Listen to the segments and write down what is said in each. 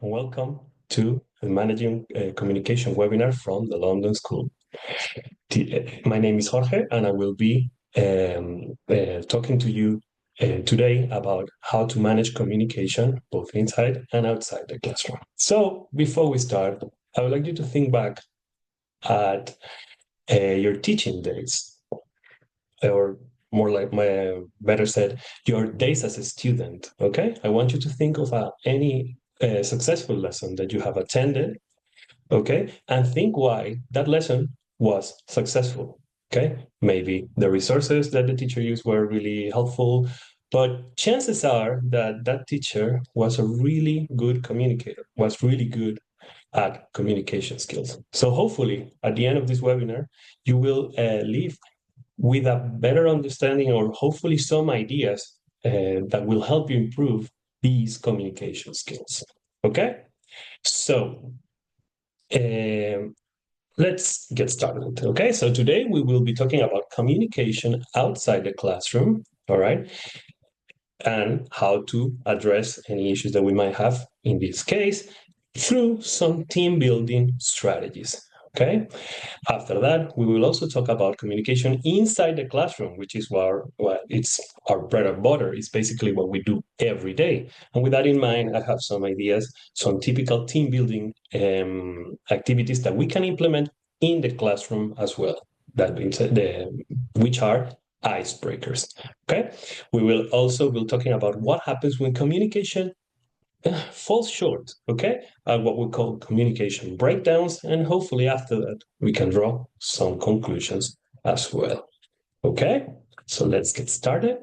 Welcome to the Managing Communication webinar from the London School. My name is Jorge, and I will be talking to you today about how to manage communication both inside and outside the classroom. So before we start, I would like you to think back at your teaching days, or more like better said, your days as a student. Okay, I want you to think of any successful lesson that you have attended. Okay, and think why that lesson was successful. Okay, maybe the resources that the teacher used were really helpful, but chances are that that teacher was a really good communicator, was really good at communication skills. So hopefully at the end of this webinar, you will leave with a better understanding or hopefully some ideas that will help you improve these communication skills. Okay, so let's get started. Okay, so today we will be talking about communication outside the classroom, all right, and how to address any issues that we might have in this case through some team building strategies. Okay. After that, we will also talk about communication inside the classroom, which is what it's our bread and butter. It's basically what we do every day. And with that in mind, I have some ideas, some typical team building activities that we can implement in the classroom as well. That means which are icebreakers. Okay. We will also be talking about what happens when communication falls short, okay? What we call communication breakdowns, and hopefully after that, we can draw some conclusions as well, okay? So let's get started.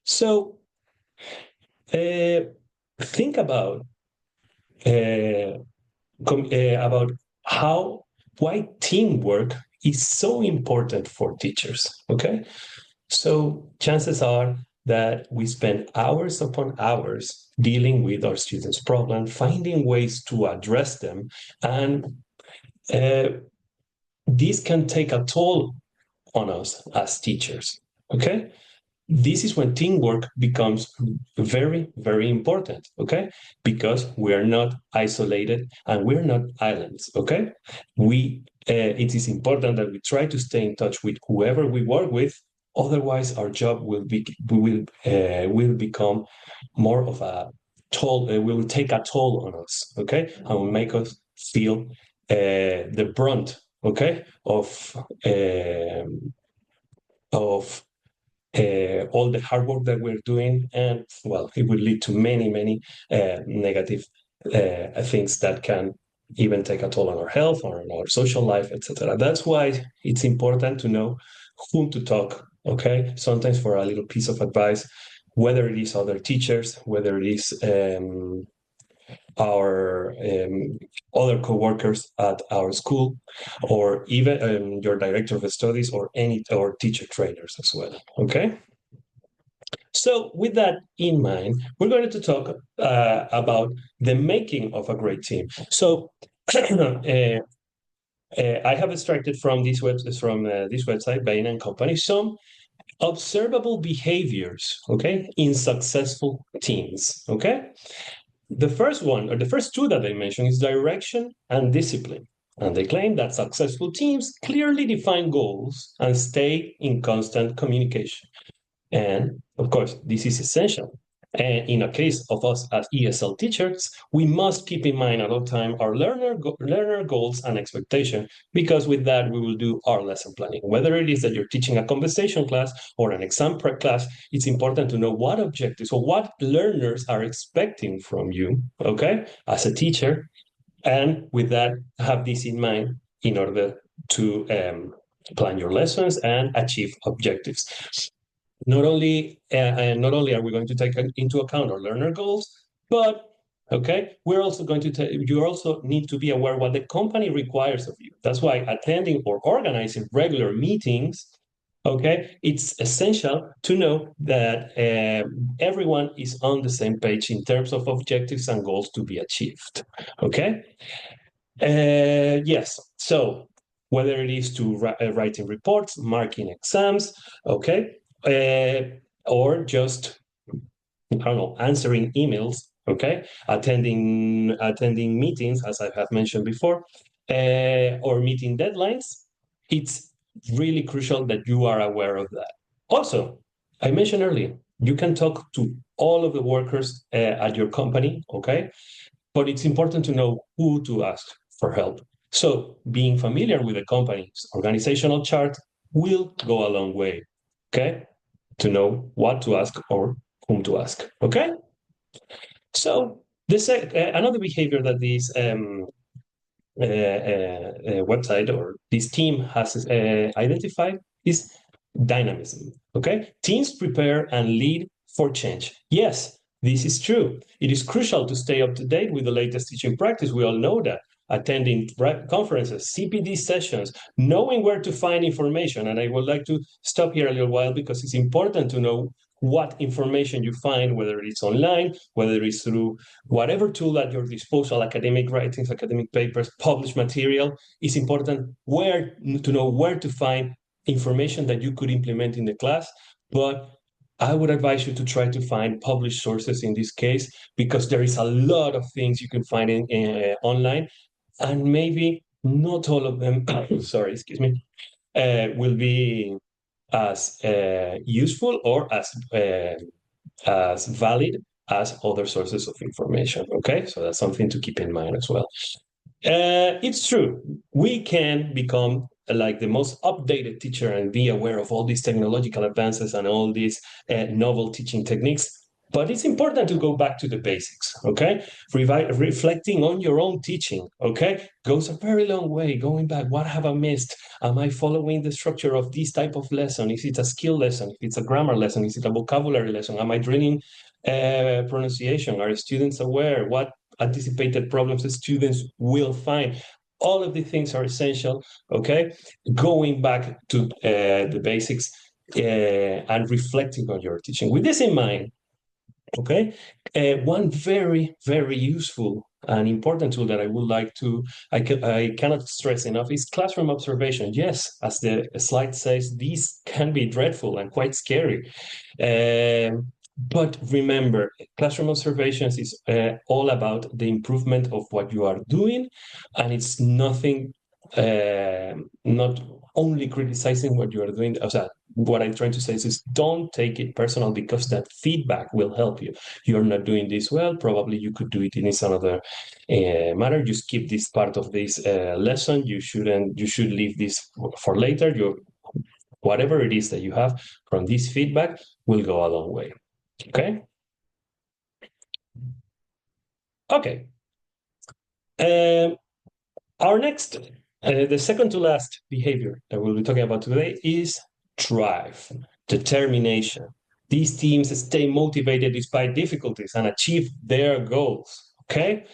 So think about why teamwork is so important for teachers, okay? So chances are that we spend hours upon hours dealing with our students' problems, finding ways to address them, and uh, this can take a toll on us as teachers. Okay, this is when teamwork becomes very, very important. Okay, because we are not isolated and we're not islands. Okay, it is important that we try to stay in touch with whoever we work with. Otherwise, our job will become more of a toll. Will take a toll on us. Okay, and will make us feel the brunt. Okay, of all the hard work that we're doing, and well, it would lead to many, many negative things that can even take a toll on our health, or on our social life, etc. That's why it's important to know whom to talk. Okay, sometimes for a little piece of advice, whether it is other teachers, whether it is our other co-workers at our school, or even your director of studies, or teacher trainers as well. Okay. So with that in mind, we're going to talk about the making of a great team. So I have extracted from this website, Bain and Company, some observable behaviors, okay, in successful teams. Okay, the first one, or the first two that they mention, is direction and discipline. And they claim that successful teams clearly define goals and stay in constant communication. And of course, this is essential. And in a case of us as ESL teachers, we must keep in mind at all time our learner goals and expectation, because with that, we will do our lesson planning. Whether it is that you're teaching a conversation class or an exam prep class, it's important to know what objectives or what learners are expecting from you, okay, as a teacher. And with that, have this in mind in order to plan your lessons and achieve objectives. Not only are we going to take into account our learner goals, but okay, we're also going to you also need to be aware what the company requires of you. That's why attending or organizing regular meetings, okay, it's essential to know that everyone is on the same page in terms of objectives and goals to be achieved. Okay. Yes. So whether it is to writing reports, marking exams, okay, or just, I don't know, answering emails okay? Attending meetings, as I have mentioned before, or meeting deadlines, it's really crucial that you are aware of that. Also, I mentioned earlier, you can talk to all of the workers at your company, okay? But it's important to know who to ask for help. So being familiar with the company's organizational chart will go a long way, okay? To know what to ask or whom to ask, okay? So another behavior that this website or this team has identified is dynamism. Okay, teams prepare and lead for change. Yes, this is true. It is crucial to stay up to date with the latest teaching practice. We all know that. Attending conferences, CPD sessions, knowing where to find information. And I would like to stop here a little while because it's important to know what information you find, whether it's online, whether it's through whatever tool at your disposal, academic writings, academic papers, published material. Is important where to know where to find information that you could implement in the class. But I would advise you to try to find published sources in this case, because there is a lot of things you can find online, and maybe not all of them, sorry, excuse me, will be as useful or as valid as other sources of information. Okay, so that's something to keep in mind as well. It's true. We can become like the most updated teacher and be aware of all these technological advances and all these novel teaching techniques. But it's important to go back to the basics, okay? Reflecting on your own teaching, okay, goes a very long way. Going back, what have I missed? Am I following the structure of this type of lesson? Is it a skill lesson? If it's a grammar lesson, is it a vocabulary lesson? Am I drilling pronunciation? Are students aware? What anticipated problems the students will find? All of these things are essential, okay? Going back to the basics and reflecting on your teaching. With this in mind, okay, one very, very useful and important tool that I would like to, I cannot stress enough, is classroom observation. Yes, as the slide says, these can be dreadful and quite scary. But remember, classroom observations is all about the improvement of what you are doing, and it's nothing, not only criticizing what you are doing. What I'm trying to say is don't take it personal, because that feedback will help you. You're not doing this well. Probably you could do it in this another manner. You skip this part of this lesson. You shouldn't. You should leave this for later. Whatever it is that you have from this feedback will go a long way. Okay. Okay. Our next, the second to last behavior that we'll be talking about today is drive, determination. These teams stay motivated despite difficulties and achieve their goals. Okay?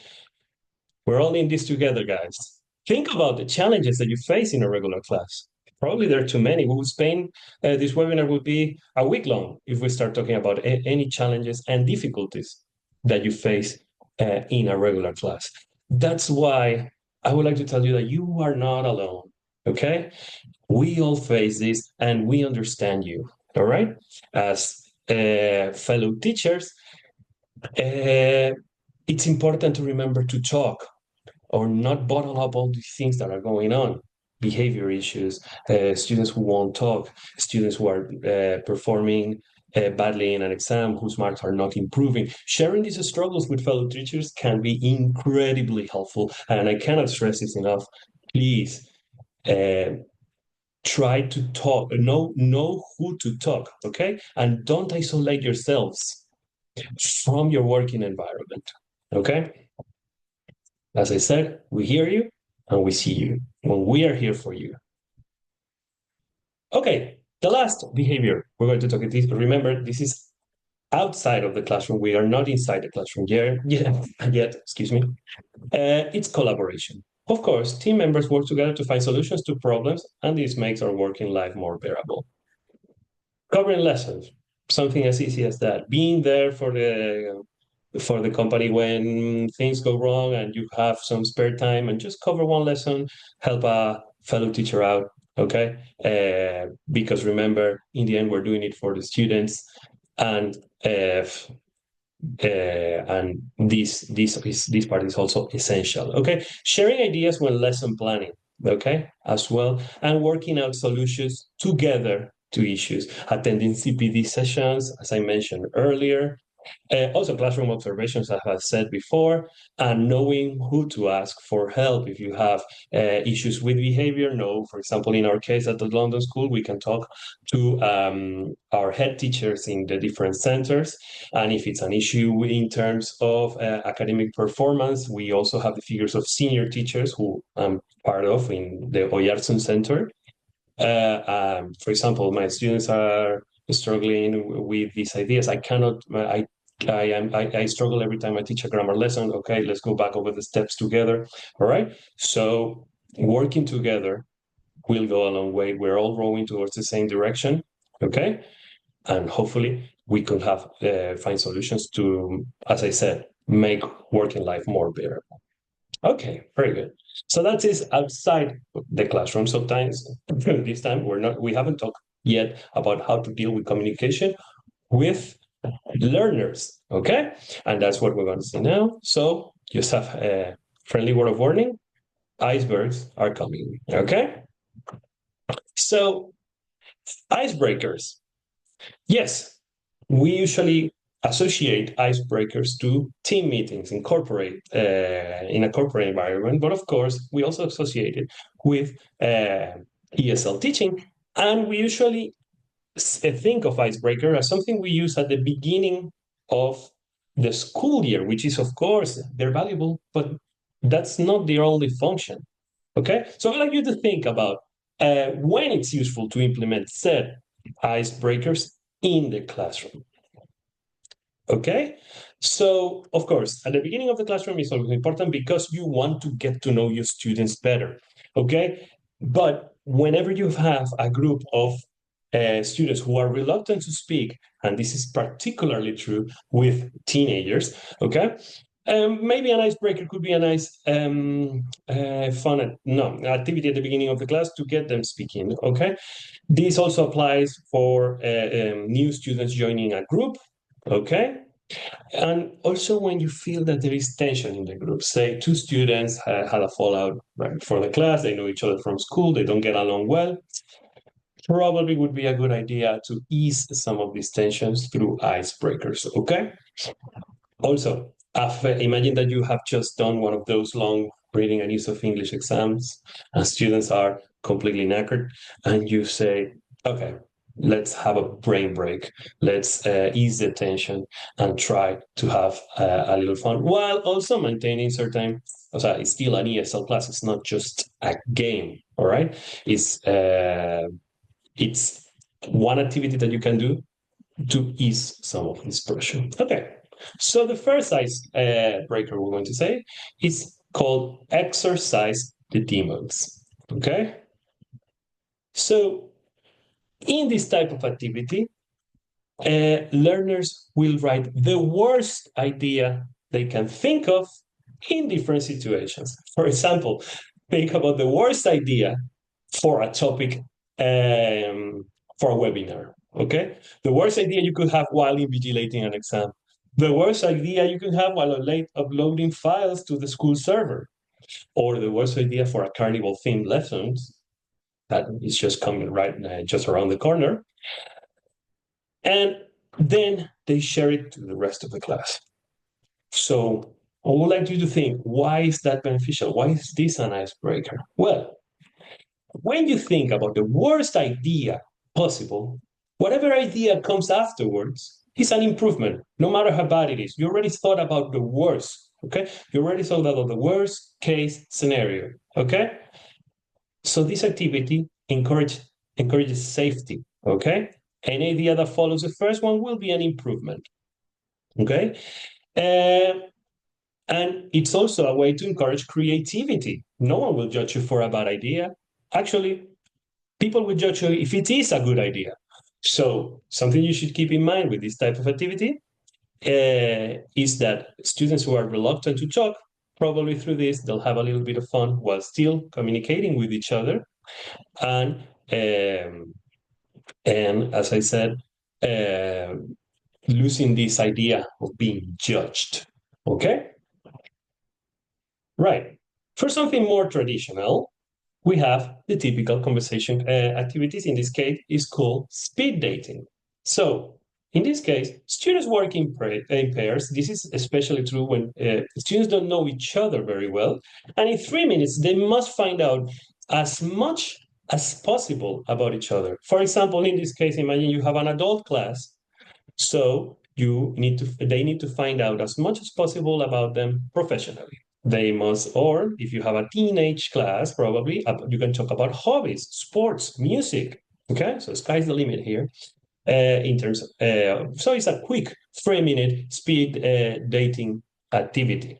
We're all in this together, guys. Think about the challenges that you face in a regular class. Probably there are too many. We would spend this webinar would be a week long if we start talking about any challenges and difficulties that you face in a regular class. That's why I would like to tell you that you are not alone. Okay, we all face this, and we understand you. All right, as fellow teachers, it's important to remember to talk or not bottle up all these things that are going on. Behavior issues, students who won't talk, students who are performing badly in an exam, whose marks are not improving. Sharing these struggles with fellow teachers can be incredibly helpful. And I cannot stress this enough. Please try to talk, know who to talk, okay? And don't isolate yourselves from your working environment, okay? As I said, we hear you and we see you when we are here for you. Okay, the last behavior we're going to talk about. Remember, this is outside of the classroom. We are not inside the classroom yet, excuse me. It's collaboration. Of course, team members work together to find solutions to problems, and this makes our working life more bearable. Covering lessons, something as easy as that. Being there for the company when things go wrong and you have some spare time, and just cover one lesson, help a fellow teacher out, okay? Because remember, in the end, we're doing it for the students, and And this part is also essential. Okay, sharing ideas when lesson planning. Okay, as well, and working out solutions together to issues. Attending CPD sessions, as I mentioned earlier, also, classroom observations, as I said before, and knowing who to ask for help if you have issues with behavior. No, for example, in our case at the London School, we can talk to our head teachers in the different centers. And if it's an issue in terms of academic performance, we also have the figures of senior teachers who I'm part of in the Oyarson Center. For example, my students are struggling with these ideas. I cannot. I struggle every time I teach a grammar lesson. Okay, let's go back over the steps together. All right. So working together will go a long way. We're all rowing towards the same direction. Okay, and hopefully we could have find solutions to, as I said, make working life more bearable. Okay, very good. So that is outside the classroom. Sometimes this time we haven't talked yet about how to deal with communication with learners. Okay, and that's what we're going to see now. So just have a friendly word of warning. Icebergs are coming. Okay, so icebreakers. Yes, we usually associate icebreakers to team meetings, in a corporate environment, but of course, we also associate it with ESL teaching, and we usually think of icebreaker as something we use at the beginning of the school year, which is, of course, they're valuable, but that's not their only function. Okay, so I'd like you to think about when it's useful to implement said icebreakers in the classroom. Okay, so of course, at the beginning of the classroom is always important because you want to get to know your students better. Okay, but whenever you have a group of students who are reluctant to speak, and this is particularly true with teenagers, okay, maybe an icebreaker could be a nice fun no activity at the beginning of the class to get them speaking. Okay, this also applies for new students joining a group. Okay, and also when you feel that there is tension in the group, say two students had a fallout right for the class, they know each other from school, they don't get along well, probably would be a good idea to ease some of these tensions through icebreakers. Okay. Also, imagine that you have just done one of those long reading and use of English exams, and students are completely knackered, and you say, okay, let's have a brain break. Let's ease the tension and try to have a little fun while also maintaining certain. It's still an ESL class. It's not just a game. All right. It's one activity that you can do to ease some of this pressure. Okay, so the first ice breaker we're going to say is called exercise the demons. Okay, so in this type of activity, learners will write the worst idea they can think of in different situations. For example, think about the worst idea for a topic for a webinar. Okay, the worst idea you could have while invigilating an exam. The worst idea you could have while uploading files to the school server, or the worst idea for a carnival themed lessons that is just coming right just around the corner. And then they share it to the rest of the class. So I would like you to think, why is that beneficial? Why is this an icebreaker? Well, when you think about the worst idea possible, whatever idea comes afterwards is an improvement, no matter how bad it is. You already thought about the worst, okay? You already thought about the worst case scenario, okay? So this activity encourages safety, okay? Any idea that follows the first one will be an improvement, okay? And it's also a way to encourage creativity. No one will judge you for a bad idea. Actually, people will judge you if it is a good idea. So something you should keep in mind with this type of activity is that students who are reluctant to talk, probably through this, they'll have a little bit of fun while still communicating with each other. And as I said, losing this idea of being judged. Okay? Right. For something more traditional, we have the typical conversation activities. In this case, is called speed dating. So, in this case, students work in pairs. This is especially true when students don't know each other very well. And in 3 minutes, they must find out as much as possible about each other. For example, in this case, imagine you have an adult class. So they need to find out as much as possible about them professionally. They must, or if you have a teenage class, probably you can talk about hobbies, sports, music. Okay, so sky's the limit here. In terms of, so it's a quick 3 minute speed dating activity.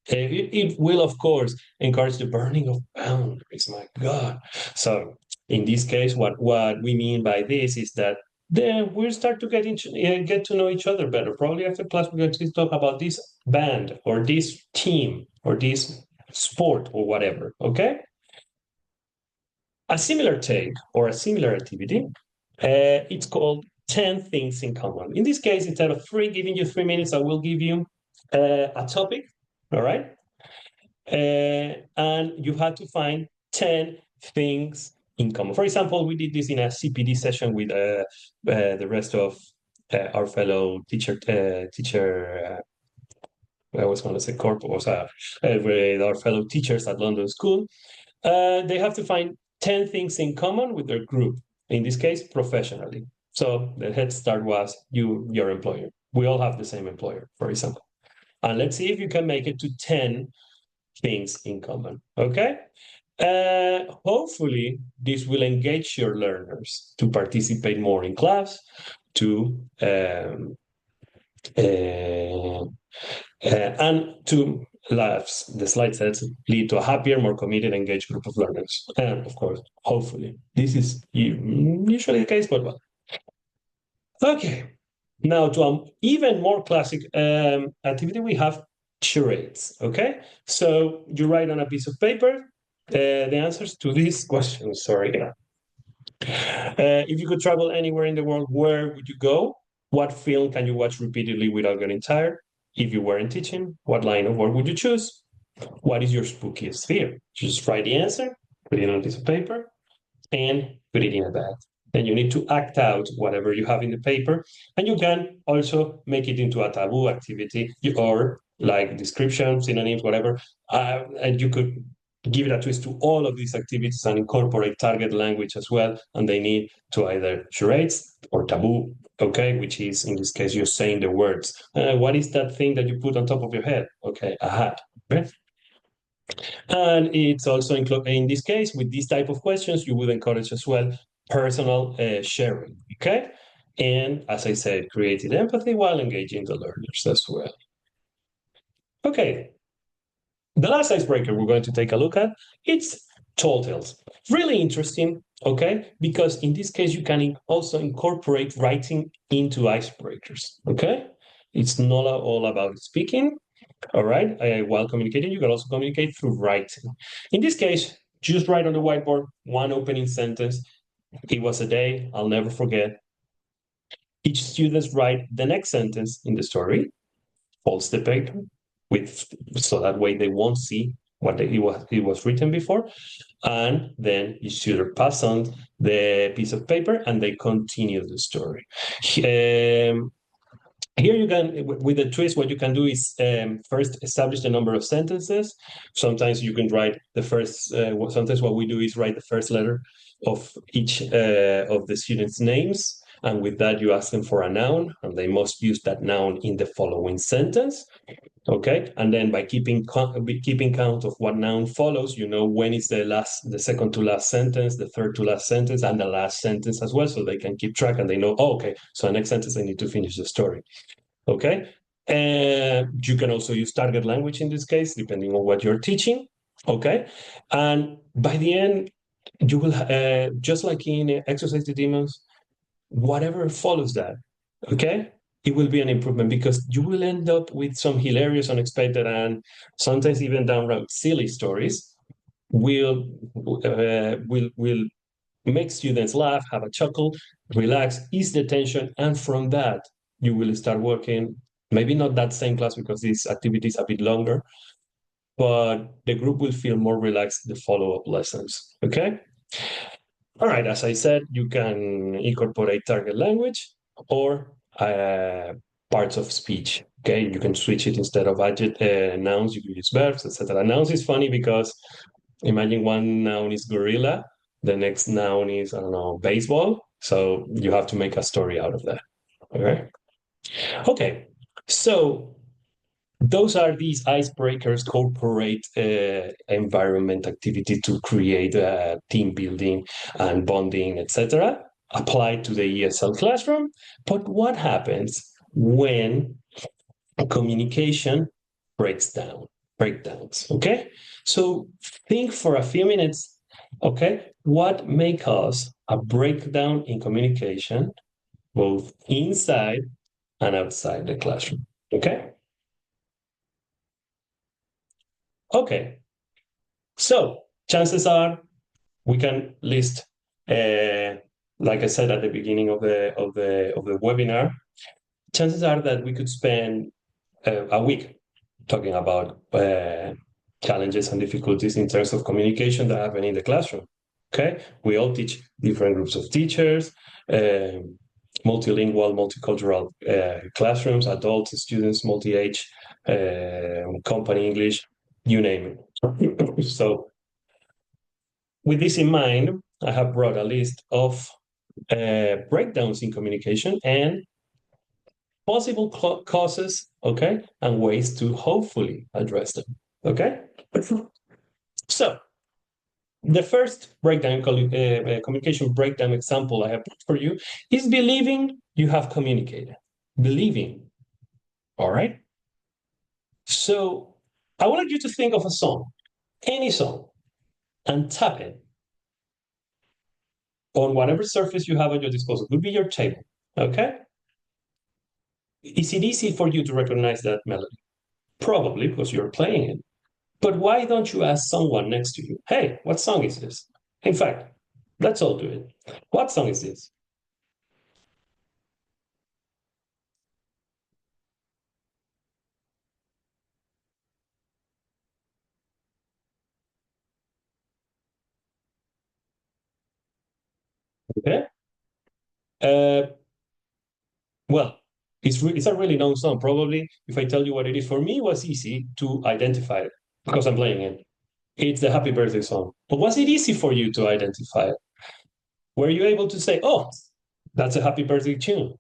It will, of course, encourage the burning of boundaries. My God. So in this case, what we mean by this is that then we'll start to get to know each other better. Probably after class, we're going to talk about this band or this team or this sport or whatever. Okay. A similar take or a similar activity, it's called 10 things in common. In this case, instead of giving you 3 minutes, I will give you a topic. All right. And you had to find 10 things in common. For example, we did this in a CPD session with the rest of our fellow I was going to say corporals, with our fellow teachers at London School. They have to find 10 things in common with their group, in this case, professionally. So the head start was your employer. We all have the same employer, for example. And let's see if you can make it to 10 things in common. Okay? Hopefully, this will engage your learners to participate more in class, to and to the slide says lead to a happier, more committed, engaged group of learners. And of course, hopefully, this is usually the case, but well. Okay, now to an even more classic activity, we have charades. Okay, so you write on a piece of paper the answers to these questions. Sorry. If you could travel anywhere in the world, where would you go? What film can you watch repeatedly without getting tired? If you weren't teaching, what line of work would you choose? What is your spookiest fear? Just write the answer, put it on a piece of paper, and put it in a bag. Then you need to act out whatever you have in the paper, and you can also make it into a taboo activity or like description, synonyms, whatever. And you could give it a twist to all of these activities and incorporate target language as well. And they need to either charades or taboo, okay, which is in this case you're saying the words. What is that thing that you put on top of your head? Okay, a hat. Okay? And it's also in this case, with these type of questions, you would encourage as well personal sharing, okay? And as I said, creating empathy while engaging the learners as well. Okay, the last icebreaker we're going to take a look at, it's tall tales. Really interesting, okay? Because in this case, you can also incorporate writing into icebreakers, okay? It's not all about speaking, all right? While communicating, you can also communicate through writing. In this case, just write on the whiteboard one opening sentence. It was a day I'll never forget. Each student write the next sentence in the story, folds the paper so that way they won't see what it was written before, and then you should pass on the piece of paper and they continue the story. Here you can, with the twist, what you can do is first establish the number of sentences. Sometimes you can write the first, sometimes what we do is write the first letter of each of the students' names. And with that, you ask them for a noun, and they must use that noun in the following sentence. Okay, and then by keeping count of what noun follows, you know when is the second to last sentence, the third to last sentence, and the last sentence as well, so they can keep track and they know, oh, okay, so the next sentence I need to finish the story. Okay, and you can also use target language in this case, depending on what you're teaching. Okay, and by the end, you will just like in Exercise the Demons, whatever follows that. Okay, it will be an improvement because you will end up with some hilarious, unexpected, and sometimes even downright silly stories. Will make students laugh, have a chuckle, relax, ease the tension, and from that you will start working, maybe not that same class because this activity is a bit longer, but the group will feel more relaxed the follow-up lessons. Okay? All right, as I said, you can incorporate target language or parts of speech. Okay, you can switch it instead of nouns, you can use verbs, etc. Nouns is funny because imagine one noun is gorilla, the next noun is, I don't know, baseball. So you have to make a story out of that. Okay. Okay. So those are these icebreakers, corporate environment activity to create team building and bonding, etc. Applied to the ESL classroom. But what happens when communication breaks down, breakdowns? Okay, so think for a few minutes. Okay, what may cause a breakdown in communication, both inside and outside the classroom? Okay. Okay, so chances are we can list, uh, like I said at the beginning of the webinar, chances are that we could spend a week talking about challenges and difficulties in terms of communication that happen in the classroom. Okay, we all teach different groups of teachers, multilingual, multicultural classrooms, adults, students, multi-age, company English, you name it. So with this in mind, I have brought a list of breakdowns in communication and possible causes, okay, and ways to hopefully address them, okay? So, the first breakdown, communication breakdown example I have for you is believing you have communicated. Believing, all right? So, I would like you to think of a song, any song, and tap it on whatever surface you have at your disposal. It could be your table, okay? Is it easy for you to recognize that melody? Probably because you're playing it. But why don't you ask someone next to you, hey, what song is this? In fact, let's all do it. What song is this? Okay. Uh, well, it's a really known song. Probably, if I tell you what it is, for me, it was easy to identify it because I'm playing it. It's the Happy Birthday song. But was it easy for you to identify it? Were you able to say, oh, that's a Happy Birthday tune?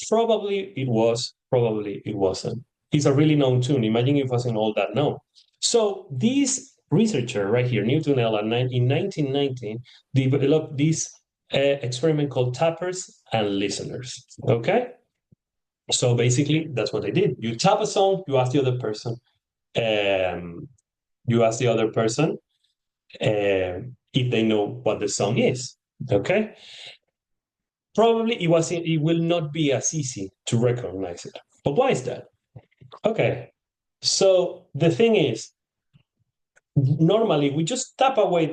Probably it was, probably it wasn't. It's a really known tune. Imagine if it wasn't all that known. So this researcher right here, Newton Allen, in 1919, developed this experiment called tappers and listeners. Okay? So basically, that's what they did. You tap a song, you ask the other person, um, you ask the other person if they know what the song is. Okay? Probably it will not be as easy to recognize it. But why is that? Okay, so the thing is, normally we just tap away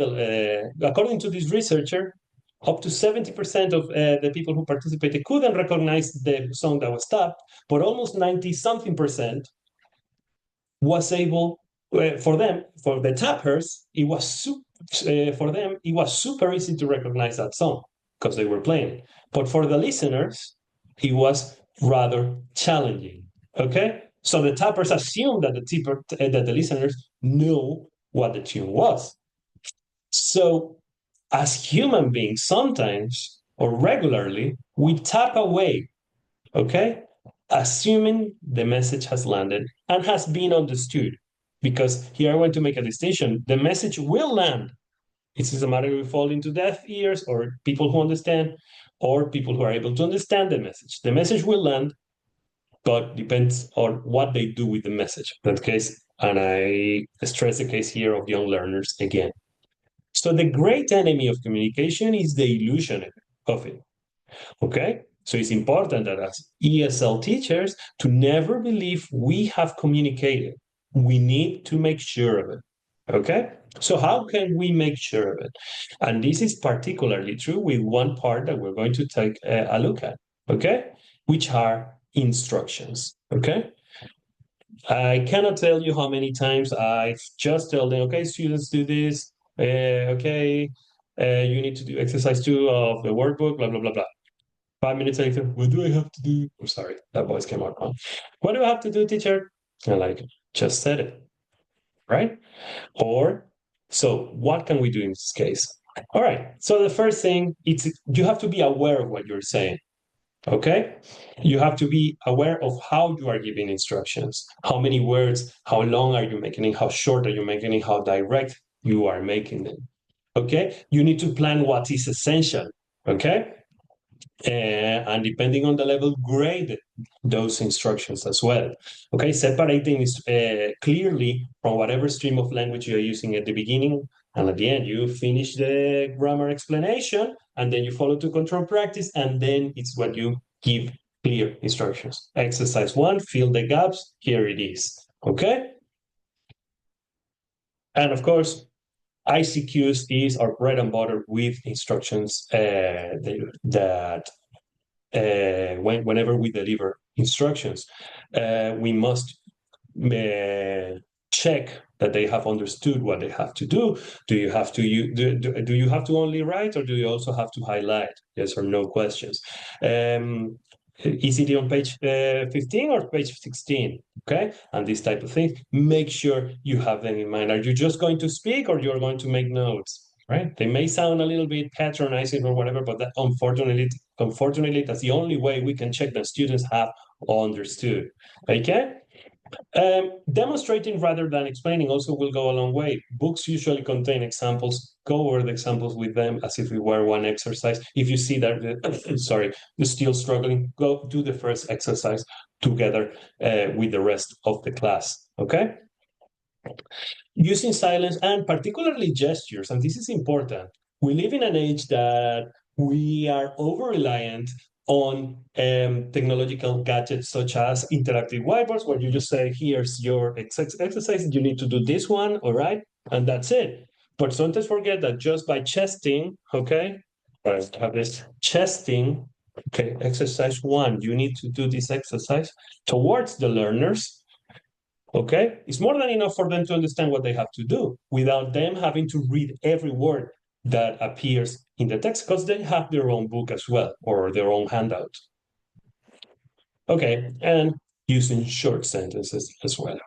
according to this researcher, up to 70% of the people who participated couldn't recognize the song that was tapped, but almost 90 something percent was able, for them, for the tappers, for them, it was super easy to recognize that song because they were playing it. But for the listeners, it was rather challenging. Okay, so the tappers assumed that the listeners knew what the tune was. So, as human beings, sometimes or regularly, we tap away. Okay, assuming the message has landed and has been understood. Because here I want to make a distinction: the message will land. It's just a matter if we fall into deaf ears or people who understand or people who are able to understand the message. The message will land, but depends on what they do with the message. In that case, and I stress the case here of young learners again. So the great enemy of communication is the illusion of it. Okay? So it's important that as ESL teachers to never believe we have communicated. We need to make sure of it. Okay? So how can we make sure of it? And this is particularly true with one part that we're going to take a look at. Okay? which are instructions. Okay. I cannot tell you how many times I just tell them, okay, students, do this. Okay, you need to do exercise 2 of the workbook, blah, blah, blah, blah. 5 minutes later, what do I have to do? I'm sorry, that voice came out wrong. What do I have to do, teacher? And like, just said it, right? Or, so what can we do in this case? All right, so the first thing, it's you have to be aware of what you're saying. Okay? You have to be aware of how you are giving instructions, how many words, how long are you making it, how short are you making it, how direct you are making them. Okay? You need to plan what is essential. Okay? And depending on the level, grade those instructions as well. Okay, separating is clearly from whatever stream of language you're using at the beginning and at the end. You finish the grammar explanation and then you follow to control practice, and then it's what you give clear instructions. Exercise 1, fill the gaps. Here it is. Okay, and of course, ICQs is our bread and butter with instructions that whenever we deliver instructions, we must check that they have understood what they have to do. Do you have to do you have to only write, or do you also have to highlight? Yes or no questions. Is it on page 15 or page 16? Okay, and this type of thing. Make sure you have them in mind. Are you just going to speak, or you're going to make notes? Right? They may sound a little bit patronizing or whatever, but that, unfortunately, that's the only way we can check that students have understood. Okay. Demonstrating rather than explaining also will go a long way. Books usually contain examples. Go over the examples with them as if we were one exercise. If you see that, sorry, you're still struggling, go do the first exercise together with the rest of the class. Okay? Using silence and particularly gestures, and this is important. We live in an age that we are over reliant on technological gadgets such as interactive whiteboards, where you just say, here's your exercise, you need to do this one, all right? And that's it. But sometimes forget that just by chesting, okay, I have this chesting, okay, exercise 1, you need to do this exercise towards the learners. Okay, it's more than enough for them to understand what they have to do without them having to read every word that appears in the text, because they have their own book as well, or their own handout. Okay, and using short sentences as well.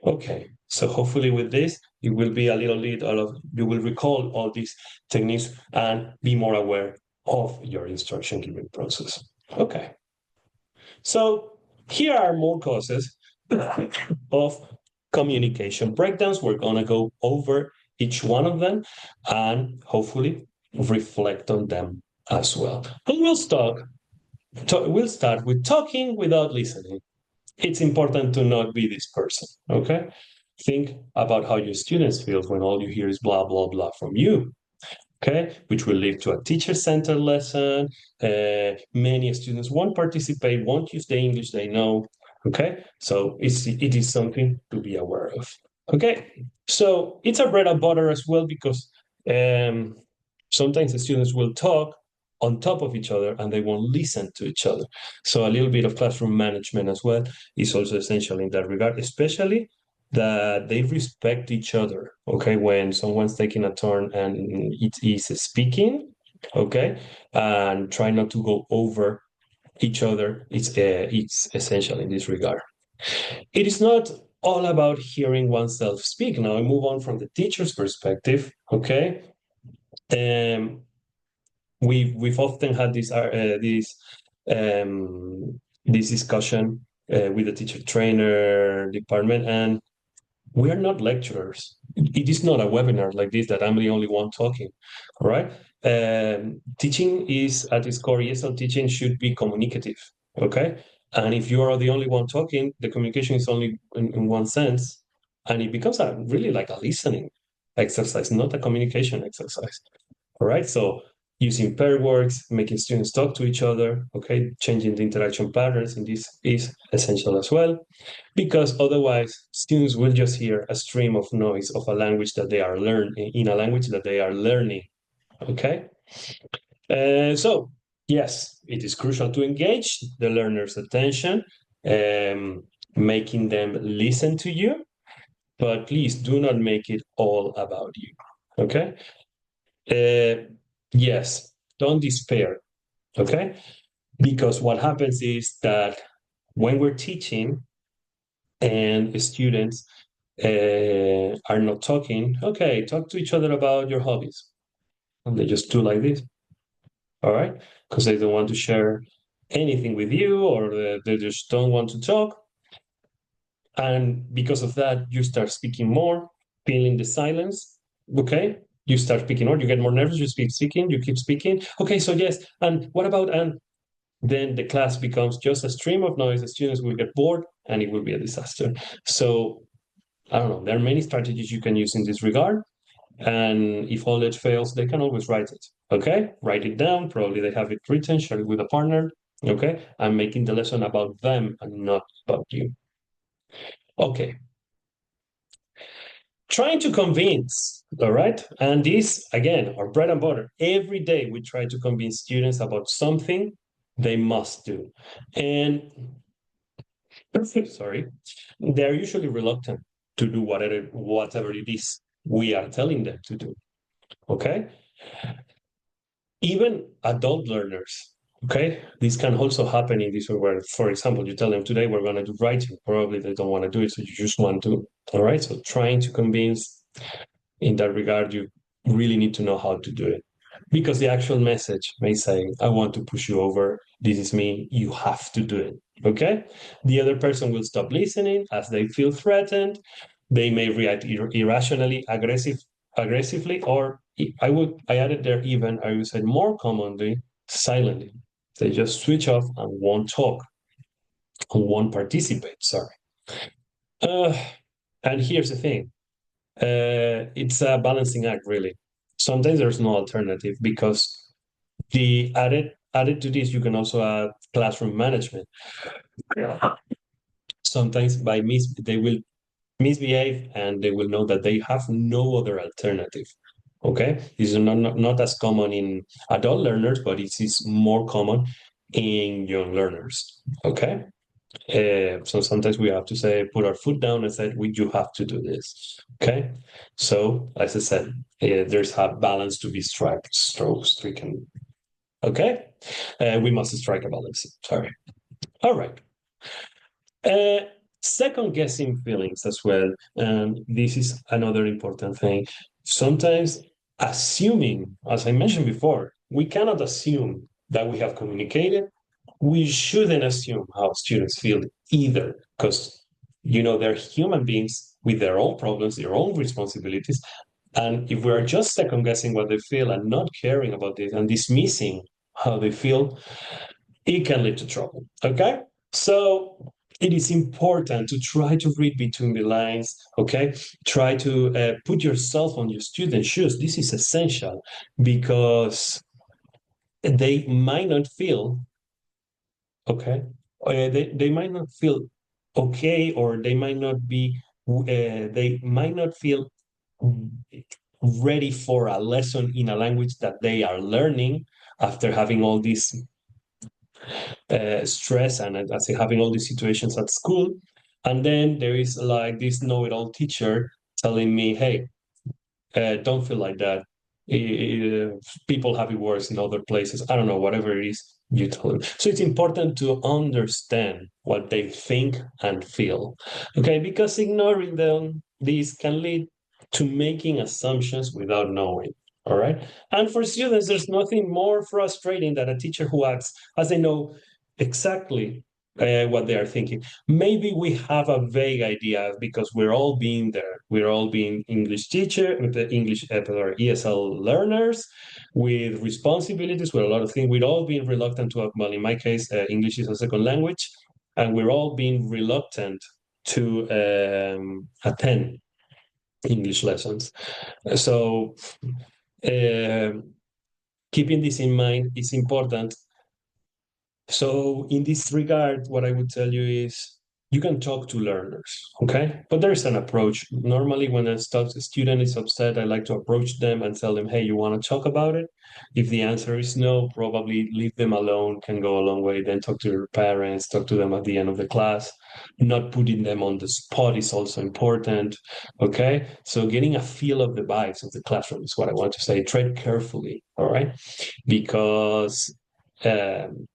Okay, so hopefully with this, you will be a little bit you will recall all these techniques and be more aware of your instruction giving process. Okay, so here are more causes of communication breakdowns. We're going to go over each one of them and hopefully reflect on them as well. And we'll start with talking without listening. It's important to not be this person, okay? Think about how your students feel when all you hear is blah, blah, blah from you, okay? Which will lead to a teacher-centered lesson. Many students won't participate, won't use the English they know, okay? So it is something to be aware of, okay? So it's a bread and butter as well, because sometimes the students will talk on top of each other and they won't listen to each other. So a little bit of classroom management as well is also essential in that regard, especially that they respect each other. Okay, when someone's taking a turn and it is speaking, okay, and try not to go over each other. It's essential in this regard. It is not all about hearing oneself speak. Now I move on from the teacher's perspective. Okay, we've often had this discussion with the teacher trainer department, and we are not lecturers. It is not a webinar like this that I'm the only one talking. All right. Teaching is at its core, ESL teaching should be communicative. Okay. And if you are the only one talking, the communication is only in one sense. And it becomes really like a listening exercise, not a communication exercise. All right. So using pair works, making students talk to each other, okay, changing the interaction patterns, and this is essential as well, because otherwise students will just hear a stream of noise of a language that they are learning, in a language that they are learning, okay? So yes, it is crucial to engage the learner's attention, um, making them listen to you, but please do not make it all about you. Okay? Yes, don't despair. Okay? Because what happens is that when we're teaching and students are not talking, okay, talk to each other about your hobbies. And they just do like this, all right? Because they don't want to share anything with you or they just don't want to talk. And because of that, you start speaking more, feeling the silence, okay? You start speaking more, you get more nervous, you keep speaking, you keep speaking. Okay, so yes, and what about, and then the class becomes just a stream of noise, the students will get bored, and it will be a disaster. So I don't know, there are many strategies you can use in this regard. And if all that fails, they can always write it. Okay, write it down. Probably they have it written, share it with a partner. Okay, I'm making the lesson about them and not about you. Okay, trying to convince. All right, and this again, our bread and butter. Every day we try to convince students about something they must do, and sorry, they're usually reluctant to do whatever it is we are telling them to do. Okay, even adult learners, okay, this can also happen in this way where, for example, you tell them today we're going to do writing, probably they don't want to do it, so you just want to. All right, so trying to convince in that regard, you really need to know how to do it, because the actual message may say, I want to push you over, this is me, you have to do it. Okay, the other person will stop listening as they feel threatened. They may react irrationally, aggressively, or I added there, even I would say more commonly, silently. They just switch off and won't talk and won't participate. Sorry. Uh, and here's the thing, it's a balancing act, really. Sometimes there's no alternative, because the added to this, you can also add classroom management. Yeah. Sometimes they will misbehave and they will know that they have no other alternative. Okay, this is not as common in adult learners, but it is more common in young learners. Okay, so sometimes we have to say, put our foot down and say, you have to do this. Okay. So, as I said, there's a balance to be stricken. Okay. We must strike a balance. Sorry. All right. Uh, Second guessing feelings as well. And this is another important thing. Sometimes assuming, as I mentioned before, we cannot assume that we have communicated. We shouldn't assume how students feel either, because they're human beings with their own problems, their own responsibilities. And if we are just second guessing what they feel and not caring about this and dismissing how they feel, it can lead to trouble. Okay? So it is important to try to read between the lines. Okay? Try to put yourself on your student's shoes. This is essential, because they might not feel okay. They might not feel okay, or they might not feel ready for a lesson in a language that they are learning after having all this stress and as having all these situations at school. And then there is like this know-it-all teacher telling me, hey, don't feel like that. People have it worse in other places. I don't know, whatever it is you tell them. So it's important to understand what they think and feel. Okay, because ignoring them, this can lead to making assumptions without knowing. All right. And for students, there's nothing more frustrating than a teacher who acts as they know exactly what they are thinking. Maybe we have a vague idea because we're all being there. We're all being English teacher, English or ESL learners with responsibilities, with a lot of things. We're all being reluctant to, well, in my case, English is a second language, and we're all being reluctant to attend English lessons. So, keeping this in mind is important. So, in this regard, what I would tell you is you can talk to learners, okay? But there's an approach. Normally, when a student is upset, I like to approach them and tell them, hey, you want to talk about it? If the answer is no, probably leave them alone, can go a long way. Then talk to your parents, talk to them at the end of the class. Not putting them on the spot is also important, okay? So getting a feel of the vibes of the classroom is what I want to say. Tread carefully, all right? Because um,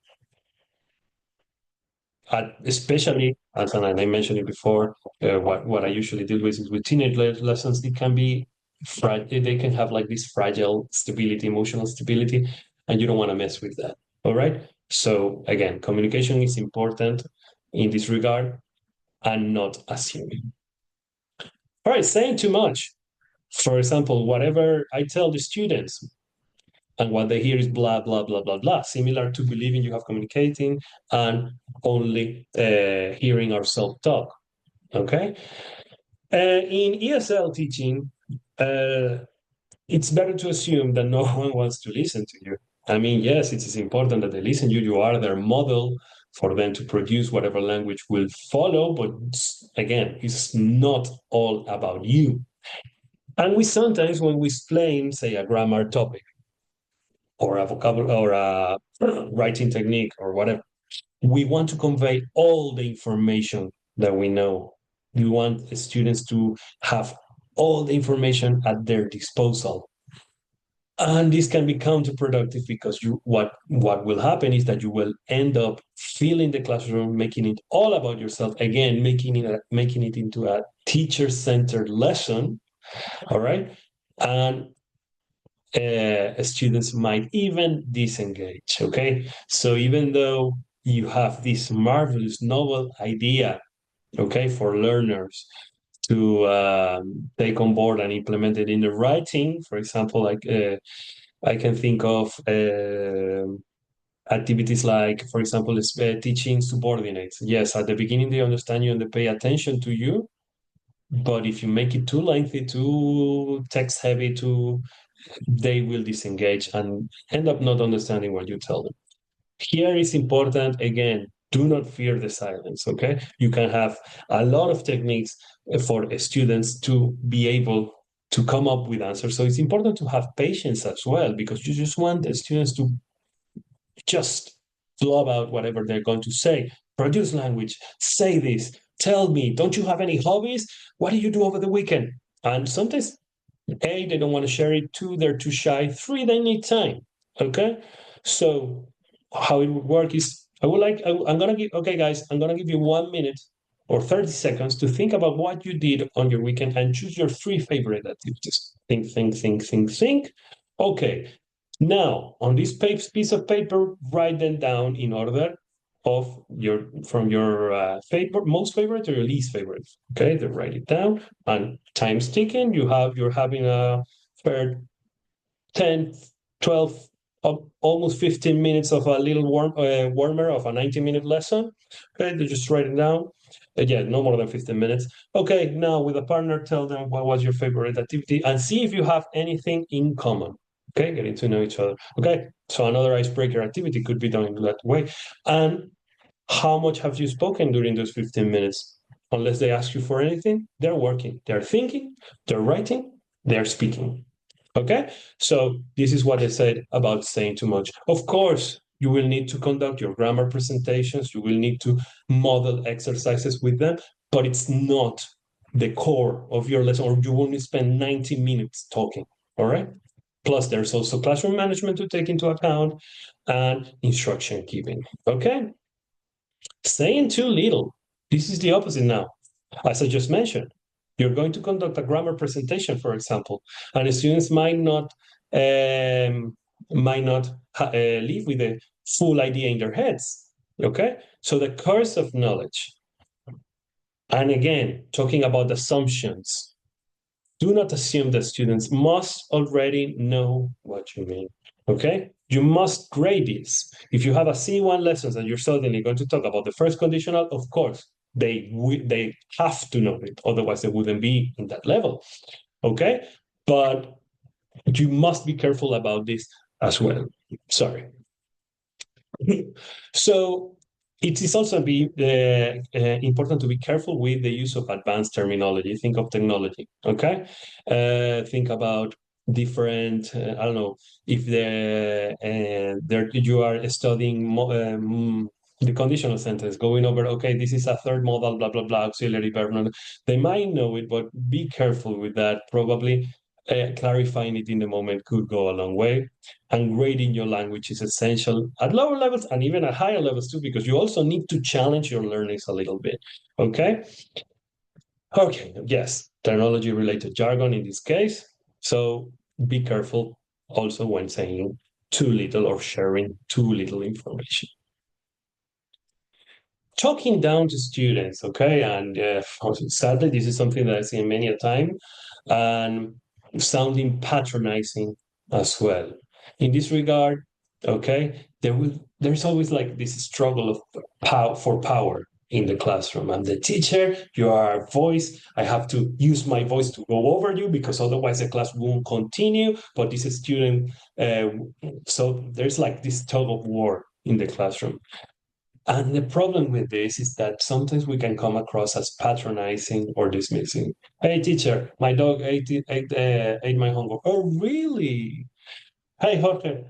especially as and I mentioned it before, what I usually deal with is with teenage lessons. It can be they can have like this fragile stability, emotional stability, and you don't want to mess with that. All right. So again, communication is important in this regard, and not assuming. All right, saying too much. For example, whatever I tell the students, and what they hear is blah blah blah blah blah, similar to believing you have communicating and only hearing our self-talk. Okay. In ESL teaching, uh, it's better to assume that no one wants to listen to you. I mean, yes, it is important that they listen to you. You are their model for them to produce whatever language will follow. But again, it's not all about you. And we sometimes, when we explain, say, a grammar topic or a vocabulary or a writing technique or whatever, we want to convey all the information that we know. We want the students to have all the information at their disposal. And this can be counterproductive because what will happen is that you will end up filling the classroom, making it all about yourself, again, making it into a teacher-centered lesson, all right? And students might even disengage, okay? So even though you have this marvelous novel idea, okay, for learners to take on board and implement it in the writing, for example, like I can think of activities like, for example, teaching subordinates. Yes, at the beginning they understand you and they pay attention to you, but if you make it too lengthy, too text heavy, too they will disengage and end up not understanding what you tell them. Here is important, again, do not fear the silence, okay? You can have a lot of techniques for students to be able to come up with answers. So it's important to have patience as well, because you just want the students to just blow out whatever they're going to say. Produce language, say this, tell me, don't you have any hobbies? What do you do over the weekend? And sometimes A, they don't want to share it. Two, they're too shy. Three, they need time. Okay. So how it would work is I'm gonna give okay, guys, I'm gonna give you 1 minute or 30 seconds to think about what you did on your weekend and choose your three favorite activities. Think. Okay. Now, on this piece of paper, write them down in order of your from your most favorite or your least favorite. Okay, then write it down. And time's ticking. You're having a fair 10, 12, almost 15 minutes of a little warmer of a 90-minute lesson. Okay, they just write it down. Yeah, no more than 15 minutes. Okay, now with a partner, tell them what was your favorite activity and see if you have anything in common. Okay, getting to know each other. Okay, so another icebreaker activity could be done in that way. And how much have you spoken during those 15 minutes? Unless they ask you for anything, they're working, they're thinking, they're writing, they're speaking. Okay, so this is what I said about saying too much. Of course, you will need to conduct your grammar presentations, you will need to model exercises with them, but it's not the core of your lesson, or you will only spend 90 minutes talking. All right. Plus, there's also classroom management to take into account and instruction giving. Okay. Saying too little. This is the opposite now. As I just mentioned, you're going to conduct a grammar presentation, for example, and the students might not leave with a full idea in their heads. Okay, so the curse of knowledge, and again, talking about assumptions. Do not assume that students must already know what you mean. Okay? You must grade this. If you have a C1 lessons and you're suddenly going to talk about the first conditional, of course, they have to know it. Otherwise, they wouldn't be in that level. Okay? But you must be careful about this as well. Sorry. So it is also important to be careful with the use of advanced terminology. Think of technology, okay? Think about different. I don't know if there you are studying the conditional sentence, going over. Okay, this is a third modal, blah blah blah, auxiliary verb. They might know it, but be careful with that. Probably clarifying it in the moment could go a long way, and grading your language is essential at lower levels and even at higher levels too, because you also need to challenge your learnings a little bit. Okay. Okay. Yes. Technology related jargon in this case. So be careful also when saying too little or sharing too little information. Talking down to students, okay, and sadly, this is something that I see many a time, and sounding patronizing as well. In this regard, okay, there's always like this struggle of power in the classroom. I'm the teacher, you are a voice. I have to use my voice to go over you because otherwise the class won't continue. But this student, uh, so there's like this tug of war in the classroom. And the problem with this is that sometimes we can come across as patronizing or dismissing. Hey, teacher, my dog ate my homework. Oh, really? Hey, Jorge,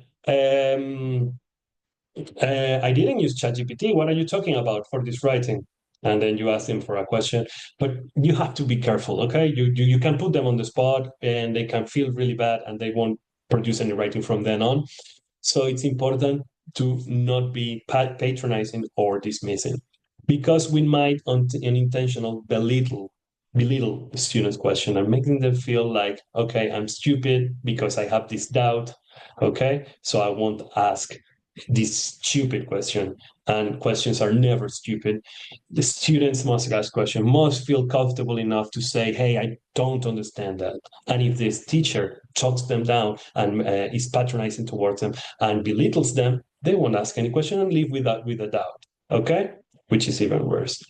I didn't use ChatGPT. What are you talking about for this writing? And then you ask them for a question, but you have to be careful, okay? You can put them on the spot and they can feel really bad and they won't produce any writing from then on. So it's important to not be patronizing or dismissing because we might unintentional belittle the student's question and making them feel like, okay, I'm stupid because I have this doubt. Okay, so I won't ask this stupid question. And questions are never stupid. The students must ask questions, must feel comfortable enough to say, hey, I don't understand that. And if this teacher talks them down and is patronizing towards them and belittles them, they won't ask any question and leave with a doubt. Okay, which is even worse.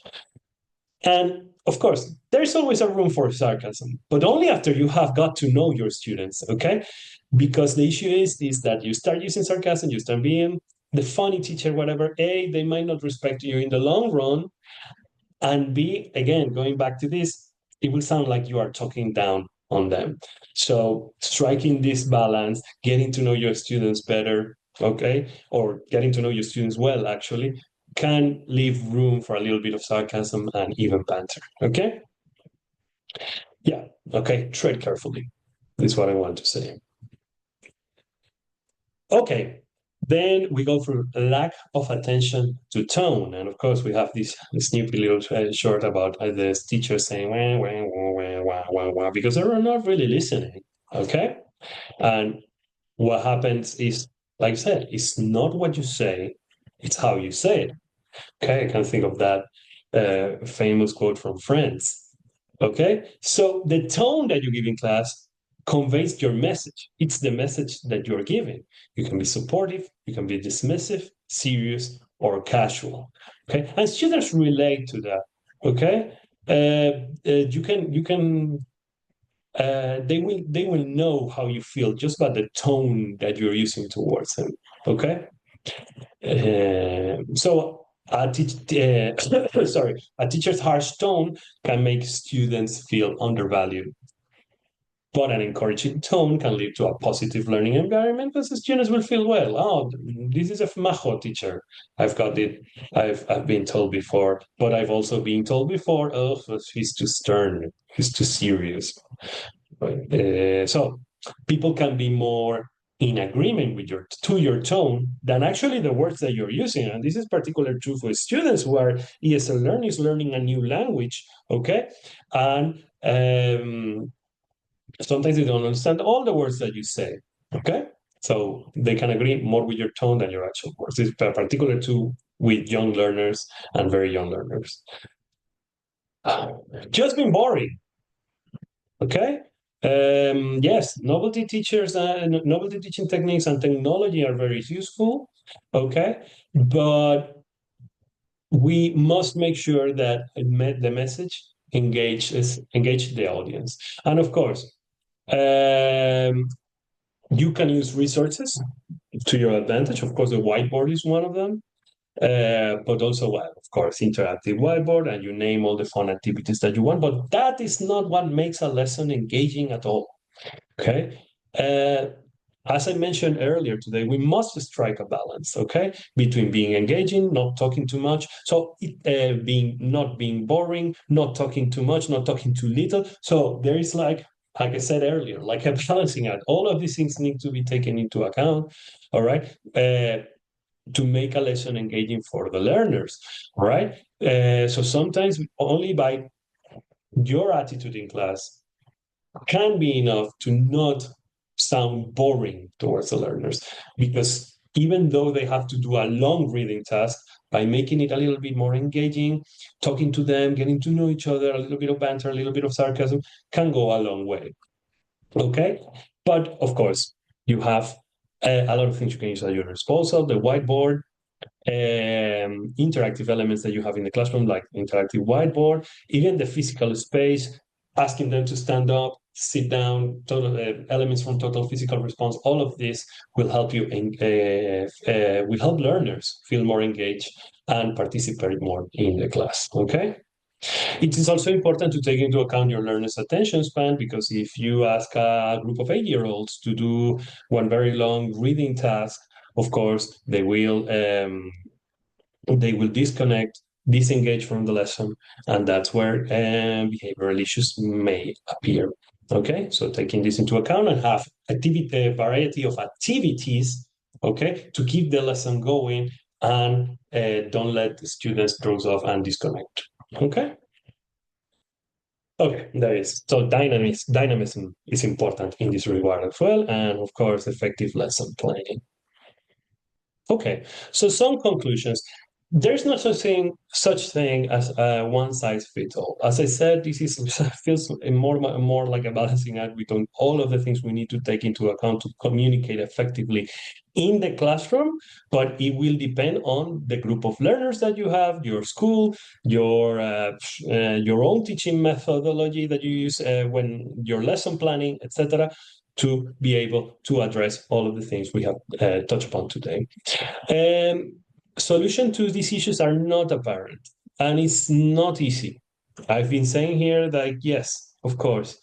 And of course, there's always a room for sarcasm, but only after you have got to know your students, okay? Because the issue is that you start using sarcasm, you start being the funny teacher, whatever. A, they might not respect you in the long run, and B, again, going back to this, it will sound like you are talking down on them. So striking this balance, getting to know your students better, okay, or getting to know your students well, actually, can leave room for a little bit of sarcasm and even banter. Okay? Yeah. Okay. Tread carefully. Is what I want to say. Okay. Then we go through lack of attention to tone. And of course, we have this snippy little short about the teacher saying, wah, wah, wah, wah, wah, wah, wah, because they're not really listening. Okay. And what happens is, like I said, it's not what you say, it's how you say it. Okay, I can think of that famous quote from Friends. Okay, so the tone that you give in class conveys your message. It's the message that you're giving. You can be supportive, you can be dismissive, serious, or casual. Okay, and students relate to that. Okay, they will know how you feel just by the tone that you're using towards them. Okay, so sorry, a teacher's harsh tone can make students feel undervalued, but an encouraging tone can lead to a positive learning environment because the students will feel well. Oh, this is a majo teacher. I've got it. I've been told before, but I've also been told before. Oh, he's too stern. He's too serious. So people can be more in agreement with your tone than actually the words that you're using. And this is particularly true for students who are ESL learners learning a new language. Okay, and sometimes they don't understand all the words that you say. Okay, so they can agree more with your tone than your actual words. It's particular to with young learners and very young learners. Just been boring. Okay. Yes, novelty teaching techniques and technology are very useful. Okay, but we must make sure that the message engage the audience, and of course, you can use resources to your advantage. Of course, the whiteboard is one of them. but also, well, of course, interactive whiteboard, and you name all the fun activities that you want. But that is not what makes a lesson engaging at all. Okay. Uh, as I mentioned earlier today, we must strike a balance, okay, between being engaging, not talking too much, so being not being boring, not talking too much, not talking too little. So there is like I said earlier, like a balancing act. All of these things need to be taken into account, all right, to make a lesson engaging for the learners, all right. So sometimes only by your attitude in class can be enough to not sound boring towards the learners, because even though they have to do a long reading task, by making it a little bit more engaging, talking to them, getting to know each other, a little bit of banter, a little bit of sarcasm can go a long way. Okay. But of course, you have a lot of things you can use at your disposal: the whiteboard, interactive elements that you have in the classroom, like interactive whiteboard, even the physical space, asking them to stand up, sit down, total elements from total physical response. All of this will help you will help learners feel more engaged and participate more in the class. Okay. It is also important to take into account your learner's attention span, because if you ask a group of 8-year-olds to do one very long reading task, of course, they will disconnect, disengage from the lesson, and that's where behavioral issues may appear. Okay, so taking this into account and have a variety of activities, okay, to keep the lesson going, and don't let the students doze off and disconnect. Okay. Okay, there is. So dynamism is important in this regard as well, and of course, effective lesson planning. Okay, so some conclusions. There's not such thing as a one size fits all. As I said, this is feels more like a balancing act between all of the things we need to take into account to communicate effectively in the classroom. But it will depend on the group of learners that you have, your school, your own teaching methodology that you use when you're lesson planning, etc., to be able to address all of the things we have touched upon today. Um, Solution to these issues are not apparent, and it's not easy. I've been saying here that yes, of course,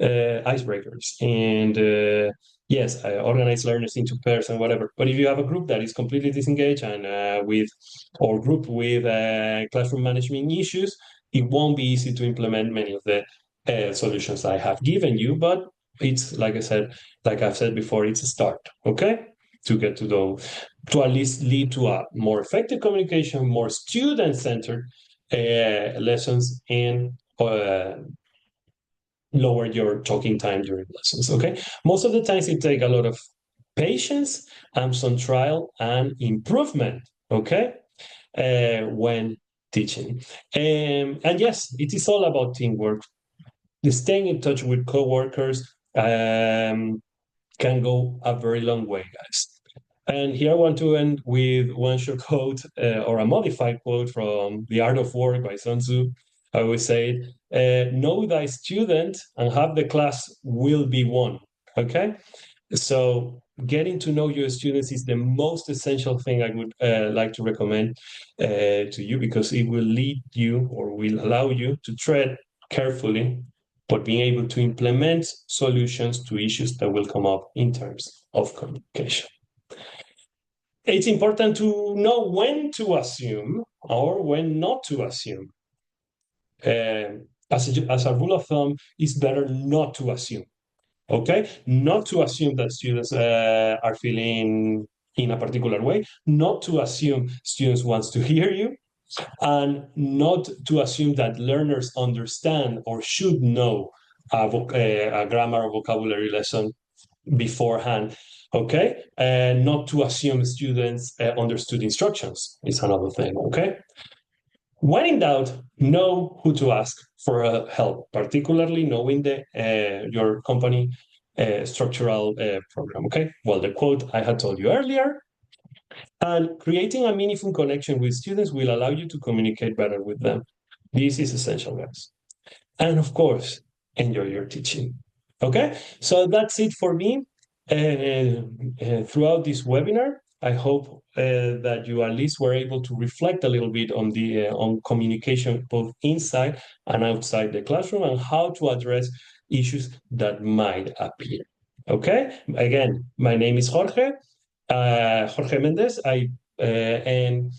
icebreakers, and yes, I organize learners into pairs and whatever. But if you have a group that is completely disengaged and or group with classroom management issues, it won't be easy to implement many of the solutions I have given you. But it's like I've said before, it's a start. Okay, to get to at least lead to a more effective communication, more student-centered lessons, and lower your talking time during lessons. Okay, most of the times it takes a lot of patience and some trial and improvement. Okay, when teaching, and yes, it is all about teamwork. Staying in touch with coworkers can go a very long way, guys. And here I want to end with one short quote or a modified quote from The Art of Work by Sun Tzu. I always say, know thy student and have the class will be won. Okay? So getting to know your students is the most essential thing I would like to recommend to you, because it will lead you or will allow you to tread carefully, but being able to implement solutions to issues that will come up in terms of communication. It's important to know when to assume or when not to assume. As a rule of thumb, it's better not to assume. Okay, not to assume that students are feeling in a particular way, not to assume students wants to hear you, and not to assume that learners understand or should know a grammar or vocabulary lesson beforehand. Okay, and not to assume students understood instructions is another thing. Okay, when in doubt, know who to ask for help, particularly knowing the your company structural program. Okay, well, the quote I had told you earlier, and creating a meaningful connection with students will allow you to communicate better with them. This is essential, guys. And of course, enjoy your teaching. Okay, so that's it for me throughout this webinar. I hope that you at least were able to reflect a little bit on the on communication both inside and outside the classroom and how to address issues that might appear. Okay. Again, my name is Jorge, Jorge Mendez. And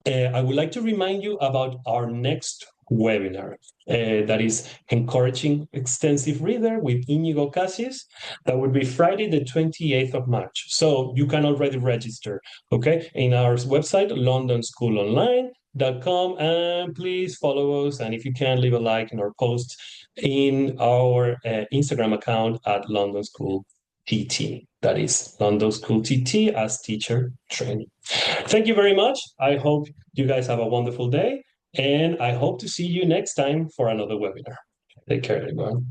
I would like to remind you about our next webinar. That is Encouraging Extensive Reader with Inigo Cassius. That would be Friday, the 28th of March. So you can already register, okay, in our website, londonschoolonline.com. And please follow us. And if you can, leave a like in our post in our Instagram account at London School TT. That is London School TT as teacher training. Thank you very much. I hope you guys have a wonderful day, and I hope to see you next time for another webinar. Take care, everyone.